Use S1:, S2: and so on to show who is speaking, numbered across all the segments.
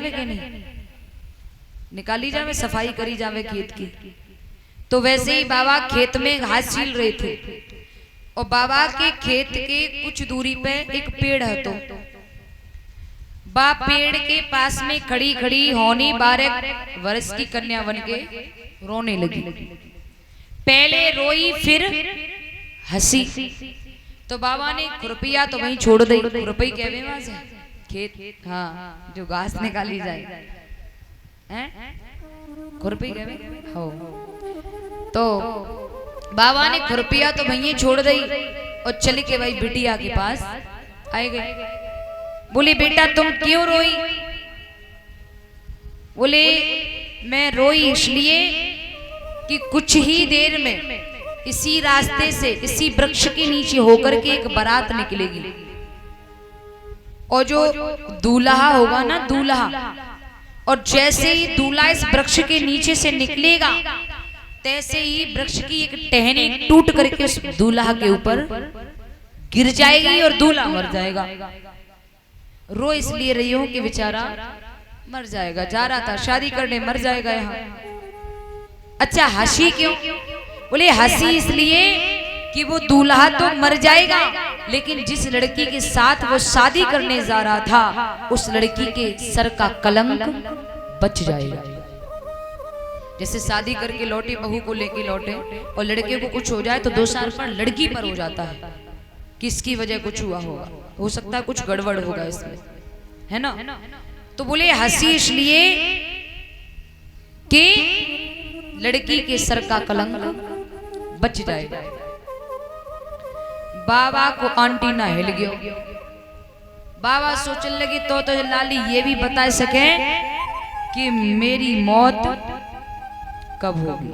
S1: जावे कि नहीं, निकाली जावे, सफाई करी जावे खेत की। तो वैसे ही बाबा खेत में घास छील रहे थे और बाबा के खेत के कुछ दूरी पे एक पेड़ है। तो बा पेड़ के पास में खड़ी खड़ी होनी 12 वर्ष की कन्या बन के रोने लगी। पहले रोई फिर हंसी। तो बाबा ने खुरपिया तो वहीं छोड़ दी। खुरपई कहवे वहां से खेत, हाँ जो घास निकाली जाए हैं, खुरपई कहवे हो। तो बाबा ने खुरपिया तो वहीं छोड़ दी और चली के भाई बिटिया के पास आए गए। बोली बेटा तुम क्यों रोई? बोले मैं रोई इसलिए कि कुछ ही देर में इसी रास्ते से, इसी वृक्ष के नीचे होकर के एक बारात निकलेगी और जो दूल्हा होगा ना, दूल्हा, और जैसे ही दूल्हा इस वृक्ष के नीचे से निकलेगा तैसे ही वृक्ष की एक टहनी टूट करके उस दूल्हा के ऊपर गिर जाएगी और दूल्हा मर जाएगा। रो इसलिए रही हूं कि बेचारा मर जाएगा, जा रहा था शादी करने, मर जाएगा यहाँ। अच्छा हंसी क्यों? बोले हंसी इसलिए कि वो दूल्हा तो मर जाएगा लेकिन जिस लड़की के साथ वो शादी करने जा रहा था उस लड़की के सर का कलंक बच जाएगा। जैसे शादी करके लौटे, बहू को लेके लौटे और लड़के को कुछ हो जाए तो 2 साल पर लड़की पर हो जाता है, किसकी वजह कुछ हुआ होगा, हो सकता है कुछ गड़बड़ होगा इसमें, है ना। तो बोले हंसी इसलिए कि लड़की के सर का कलंक बच जाएगा। बाबा को आंटी ना हिल गयो। बाबा सोचने लगे तो लाली ये भी बता सके कि मेरी मौत कब होगी।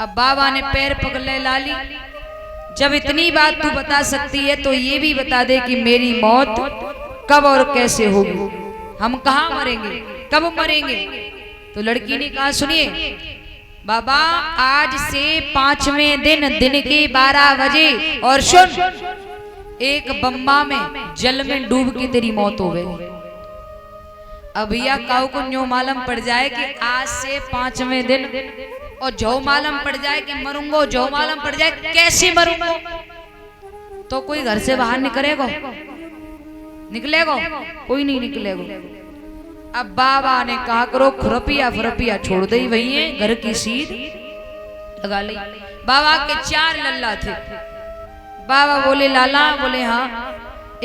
S1: अब बाबा ने पैर पकड़ ले, लाली जब इतनी बात तू बता सकती है तो ये भी बता दे कि मेरी मौत कब और कैसे होगी, हम कहाँ मरेंगे, कब मरेंगे। तो लड़की ने कहा सुनिए बाबा आज से 5वें दिन के 12 बजे और सुन एक बम्बा में जल में डूब के तेरी मौत हो गई। अब भैया काऊ को न्यू मालूम पड़ जाए कि आज से 5वें दिन और जो मालूम पड़ जाए कि मरूंगो, जो मालूम पड़ जाए कैसे मरूंगो, तो कोई घर से बाहर निकलेगा, निकलेगा कोई नहीं निकलेगा। अब बाबा ने कहा करो खुरपिया फुरपिया छोड़ दई, वही घर की सीध लगा ली। बाबा के 4 लल्ला थे। बाबा बोले लाला, बोले हाँ।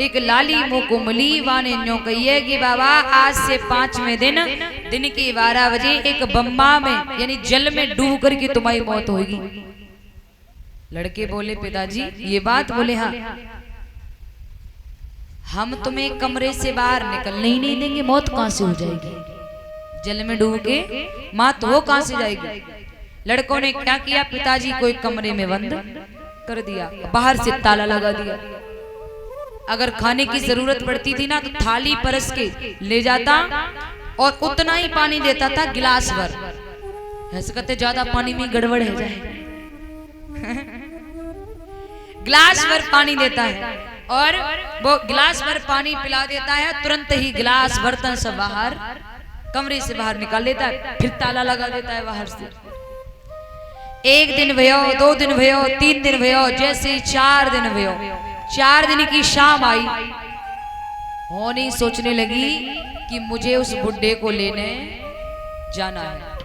S1: एक लाली मुँह को मिली, वाने न्यो कहिए कि बाबा आज से 5वें दिन के 12 बजे एक बम्बा में यानी जल में डूब करके तुम्हारी मौत होगी। लड़के बोले पिताजी ये बात? बोले हाँ। हम तुम्हें कमरे से बाहर निकलने ही नहीं देंगे, मौत कहां से हो जाएगी, जल में डूब के मां तो वो कहां से जाएगी। लड़कों ने क्या किया, पिताजी को एक कमरे में बंद कर दिया, बाहर से ताला लगा दिया। अगर खाने की जरूरत पड़ती थी ना तो थाली परस के ले जाता और उतना ही पानी देता था, गिलास भर। ऐसे कहते ज्यादा पानी में गड़बड़ है जाए गिलास भर पानी देता है और वो गिलास भर पानी पिला देता है, तुरंत ही गिलास बर्तन सब बाहर कमरे से बाहर निकाल लेता है, फिर ताला लगा देता है बाहर से। 1 दिन भयो, 2 दिन भयो, 3 दिन भयो, जैसे 4 दिन भयो। 4 दिन की शाम आई, होनी सोचने लगी कि मुझे उस बुड्ढे को लेने जाना है।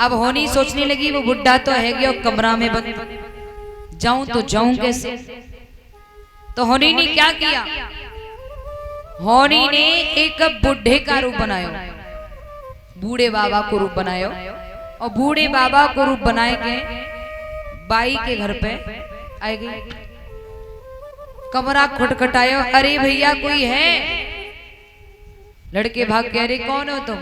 S1: अब होनी सोचने लगी वो बुड्ढा तो है गया कमरा में बंद, जाऊं तो जाऊं कैसे। तो होनी ने क्या किया, होनी ने एक बुढ़े का रूप बनाया, बूढ़े बाबा को रूप बनाया और बूढ़े बाबा को रूप बनाए के बाई के घर पे आई गई। कमरा खटखटाया, अरे भैया कोई है। लड़के भाग के, अरे कौन हो तुम?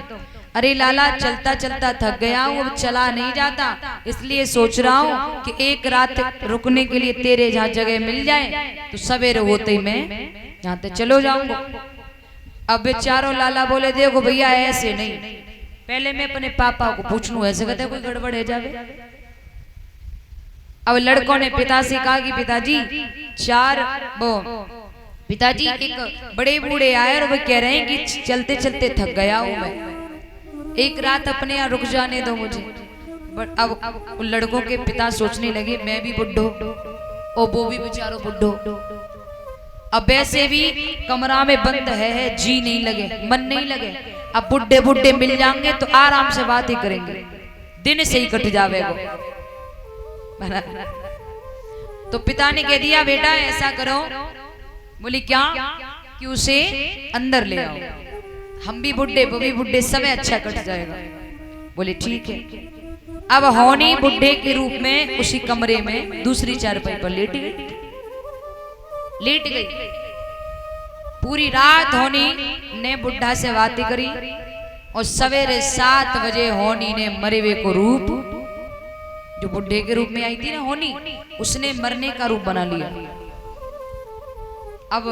S1: अरे लाला चलता चलता थक गया हूँ, अब चला नहीं जाता, इसलिए सोच रहा हूँ कि एक रात रुकने के लिए तेरे जहाँ जगह मिल जाए तो सवेरे होते ही मैं यहाँ तक चलो जाऊंगा। अब बेचारो लाला बोले देखो भैया ऐसे नहीं, पहले मैं अपने पापा को पूछ लूं, ऐसे कहते कोई गड़बड़ है जावे। अब लड़कों ने पिता से कहा कि पिताजी पिताजी एक बड़े बूढ़े आए और वो कह रहे हैं कि चलते चलते थक गया हूं मैं, एक रात अपने यहाँ रुक जाने दो मुझे। बट अब उन लड़कों के पिता सोचने लगे मैं भी बुड्ढो और वो भी बेचारो बुड्ढो, अब वैसे भी कमरा में बंद है, जी नहीं लगे, मन नहीं लगे, अब बुड्ढे बुड्ढे मिल जाएंगे तो आराम से बातें करेंगे, दिन से ही कट जावेगा। तो पिता ने कह दिया बेटा ऐसा करो, बोली क्या, कि उसे अंदर ले आओ, हम भी बुड्ढे वो भी बुड्ढे, समय अच्छा कट जाएगा। बोले ठीक है। अब होनी बुड्ढे के रूप में उसी कमरे में दूसरी चारपाई पर लेट गई। पूरी रात होनी ने बुड्ढा से बातें करी और सवेरे 7 बजे होनी ने मरे हुए को रूप, जो बुड्ढे के रूप में आई थी ना होनी, उसने मरने का रूप बना लिया। अब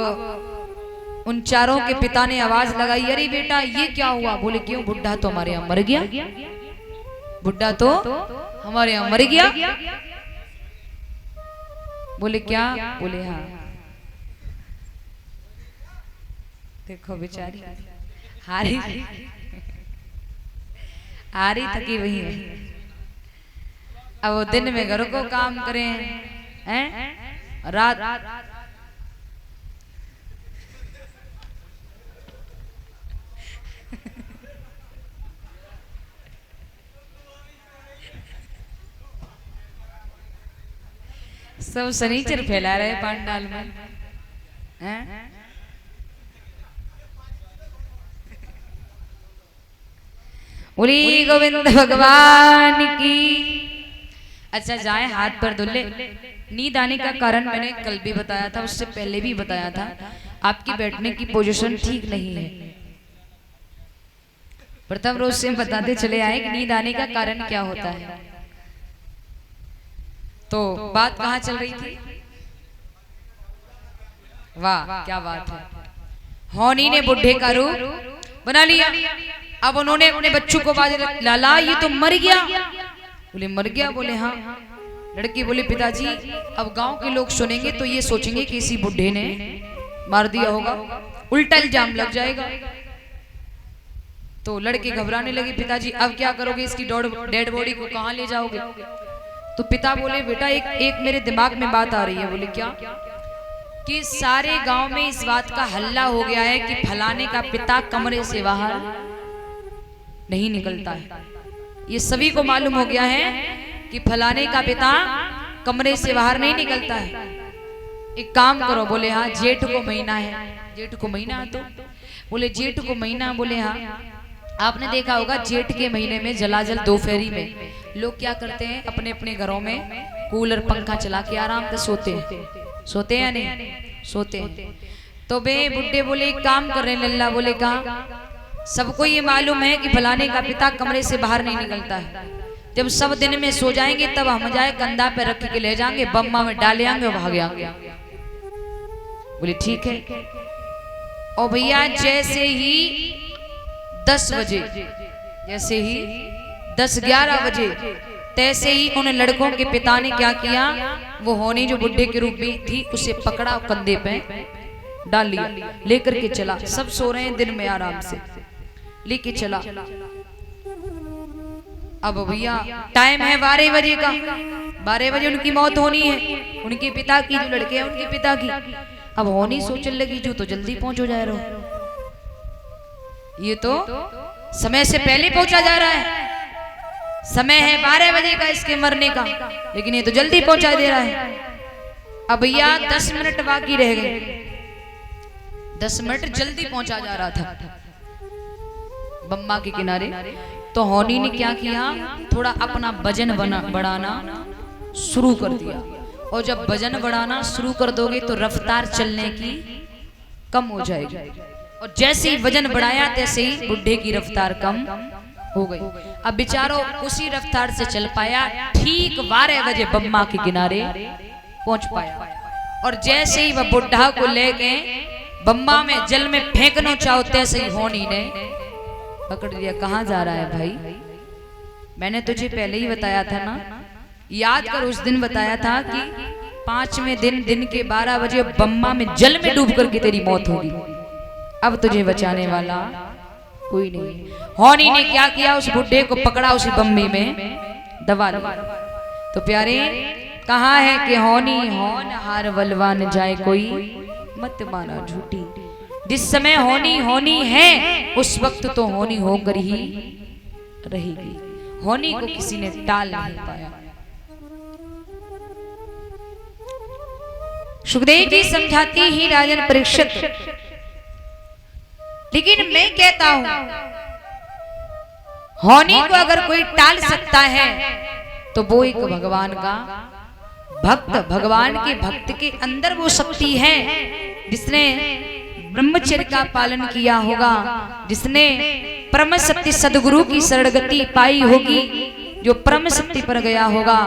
S1: उन चारों के पिता ने आवाज लगाई अरे बेटा ये क्या हुआ। बोले क्यों, बुड्ढा तो हमारे यहाँ मर गया, बुड्ढा तो हमारे यहाँ मर गया। बोले क्या, बोले हाँ। देखो बेचारी हारी थकी वही है। अब वो दिन में घर को काम करें हैं, रात सब शनिचर फैला रहे पांडाल में हैं। बोली गोविंद भगवान की। अच्छा जाए हाथ पर धुले। नींद आने का कारण मैंने कल भी बताया था, उससे पहले भी बताया था, आपकी बैठने की पोजीशन ठीक नहीं है। प्रथम रोज से बताते चले आए कि नींद आने का कारण क्या होता है। तो बात कहाँ चल रही थी, वाह क्या बात है। होनी ने बुढ़े का रूप बना लिया। अब उन्होंने अपने बच्चों को बाज लाला ये तो मर गया। बोले मर गया, बोले हाँ। लड़की बोली पिताजी अब गांव के लोग सुनेंगे तो ये सोचेंगे कि इसी बुढ़े ने मार दिया होगा, उल्टा इल्जाम लग जाएगा। तो लड़के घबराने लगे, पिताजी अब क्या करोगे, इसकी डेड बॉडी को कहाँ ले जाओगे। तो पिता बोले बेटा एक मेरे दिमाग में बात आ रही है। बोले क्या, कि सारे गांव में इस बात का हल्ला हो गया है कि फलाने का पिता कमरे से बाहर नहीं निकलता है। ये सभी को मालूम हो गया है कि फलाने का पिता कमरे से बाहर नहीं निकलता है। एक काम करो। बोले हाँ। जेठ को महीना है, जेठ को महीना तो बोले जेठ को महीना, बोले हाँ। आपने देखा होगा जेठ के महीने में जलाजल दोपहरी में लोग क्या करते हैं, अपने अपने घरों में कूलर पंखा चला के आराम से सोते हैं। सोते हैं या नहीं सोते हैं। तो बे बुड्ढे बोले एक काम कर रहे हैं लल्ला। बोले कहा, सबको ये मालूम है कि फलाने का पिता कमरे से बाहर नहीं निकलता है। जब सब दिन में सो जाएंगे तब हम जाए कंधा पे रख के ले जाएंगे, बम्मा में डाले आएंगे और भाग आएंगे। बोले ठीक है। और भैया जैसे ही 10 बजे, जैसे ही 10-11 बजे, तैसे ही उन लड़कों के पिता ने क्या किया, वो होनी जो बुड्ढे के रूप में थी उसे पकड़ा और कंधे पे डाल लिया, लेकर के चला। सब सो रहे हैं दिन में आराम से, लेके चला। अब भैया टाइम है 12 बजे का, 12 बजे उनकी मौत होनी है, उनके पिता की, जो लड़के हैं उनके पिता की। अब होनी सोचने लगी जो तो जल्दी पहुंच हो जा रहा है, ये तो समय से पहले पहुंचा जा रहा है। समय है 12 बजे का इसके मरने का, लेकिन ये तो जल्दी पहुंचा दे रहा है। अब भैया 10 मिनट बाकी रह गए, 10 मिनट जल्दी पहुंचा जा रहा था बम्मा के किनारे। तो होनी ने क्या किया, थोड़ा अपना वजन बढ़ाना शुरू कर दिया। और जब वजन बढ़ाना शुरू कर दोगे तो रफ्तार चलने की कम हो जाएगी। और जैसे ही वजन बढ़ाया तैसे ही बुढ़े की रफ्तार कम हो गई। अब बेचारो उसी रफ्तार से चल पाया, ठीक 12 बजे बम्मा के किनारे पहुंच पाया। और जैसे ही वह बुढ़ा को लेके बम्मा में जल में फेंकना चाहो तैसे ही होनी ने पकड़ लिया। कहाँ जा रहा है भाई, मैंने तुझे पहले ही बताया था ना, याद कर उस दिन बताया था कि 5वें दिन के 12 बजे बम्मा में जल में डूब करके तेरी मौत होगी। अब तुझे बचाने वाला कोई नहीं। होनी ने क्या किया, उस बुड्ढे को पकड़ा, उसी बम्बे में दबा दिया। तो प्यारे कहाँ है कि होनी होन हार बलवान जाए कोई मत माना झूठी। जिस समय होनी होनी है उस वक्त तो होनी होकर ही रहेगी। होनी को किसी ने टाल नहीं पाया। सुखदेव जी समझाती ही राजन परीक्षित, लेकिन मैं कहता हूं होनी को अगर कोई टाल सकता है तो वो एक भगवान का भक्त, भगवान के भक्त के अंदर वो शक्ति है जिसने ब्रह्मचर्य का पालन किया होगा, जिसने परम सत्य सदगुरु की शरणगति पाई होगी, जो परम सत्य पर गया होगा।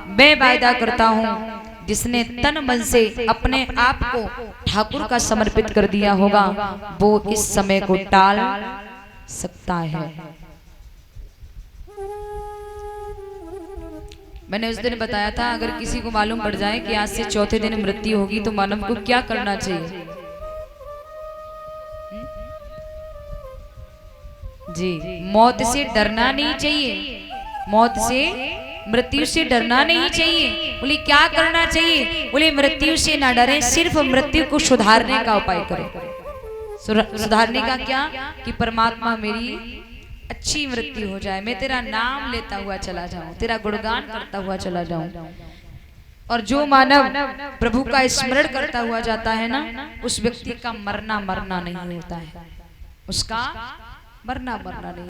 S1: मैं वायदा करता हूं जिसने तन मन से अपने आप को ठाकुर का समर्पित कर दिया होगा वो इस समय को टाल सकता है। मैंने उस दिन बताया था अगर किसी को मालूम पड़ जाए कि आज से चौथे दिन मृत्यु होगी तो मानव को क्या करना चाहिए। जी, मौत से डरना नहीं चाहिए, मौत से मृत्यु से डरना नहीं चाहिए। बोले क्या करना चाहिए, बोले मृत्यु से ना डरे, सिर्फ मृत्यु को सुधारने का उपाय करो। सुधारने का क्या कि परमात्मा मेरी अच्छी मृत्यु हो जाए, मैं तेरा नाम लेता हुआ चला जाऊं, तेरा गुणगान करता हुआ चला जाऊं। और जो मानव प्रभु का स्मरण करता हुआ जाता है ना, उस व्यक्ति का मरना नहीं होता है, उसका मरना नहीं।